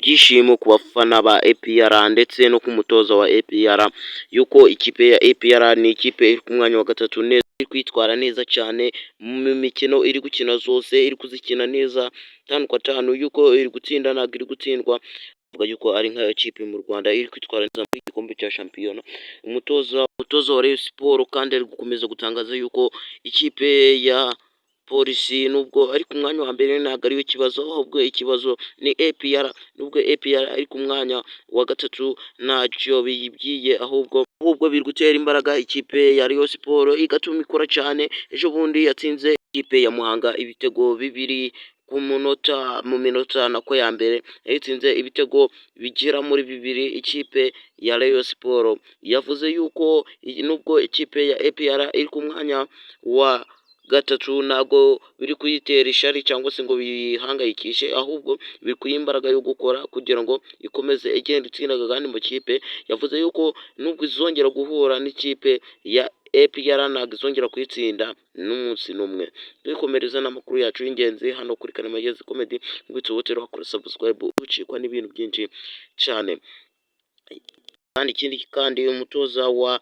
ibyishimo ku bafana ba APR ndetse no ku mutoza wa APR, yuko ikipe ya APR ni ikipe iri ku mwanya wa gatatu neza, iri kwitwara neza cyane mu mikino iri gukina zose, iri kuzikina neza 5-5, yuko iri gutsinda ntabwo iri gutsindwa, avuga yuko ari nka kipe mu Rwanda iri kwitwara neza mu gikombe cya shampiyona. Umutoza wa Rayon Sports kandi ari gukomeza gutangaza yuko ikipe ya Polisi nubwo ari ku mwanya wa mbere ntabwo ariwe kibazo, ahubwo ikibazo ni APR, nubwo APR ari ku mwanya wa gatatu ntacyo biyibwiye, ahubwo biri gutera imbaraga ikipe ya Rayon Sports igatuma ikora cyane. Ejo bundi yatsinze ikipe ya Muhanga ibitego 2 mu minota nako ya mbere, yayitsinze ibitego bigera muri 2. Ikipe ya Rayon Sports yavuze yuko nubwo ikipe ya APR iri ku mwanya wa gatatu ntabwo biri kuyitera ishari cyangwa se ngo bihangayikishe, ahubwo biri kuyiha imbaraga yo gukora kugira ngo ikomeze igenda itsinda kandi mu kipe. Yavuze yuko nubwo izongera guhura n'ikipe ya APR ntabwo izongera kuyitsinda n'umunsi n'umwe. Dukomereza n'amakuru yacu y'ingenzi hano kuri Kanamagezi Comedy, ngwitse ubutero wakora subscribe ucikwa n'ibintu byinshi cyane. Kandi umutoza wa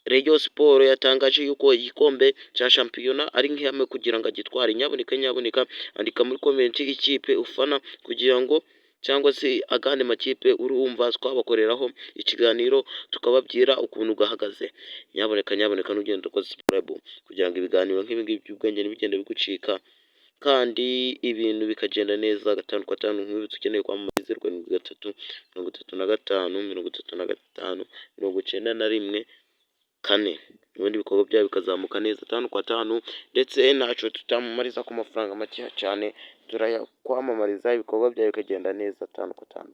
Rayon Sports yatangaje yuko igikombe cya shampiyona ari nk'ihame kugira ngo agitware. Nyaboneka andika muri comment ikipe ufana kugira ngo cyangwa se agandi makipe urumva twabakoreraho ikiganiro tukababwira ukuntu gahagaze. Nyaboneka n'ugenda ukoze subscribe kugira ngo ibiganiro nk'ibi ngibi by'ubwenge ntibigende bigucika kandi ibintu bikagenda neza 5-5. Nk'ibi dukeneye kwamamariza 73 35 95 91 ibindi bikorwa byayo bikazamuka neza 5-5, ndetse ntacyo tutamamariza ku mafaranga make cyane, turayakwamamariza ibikorwa byayo bikagenda neza 5-5.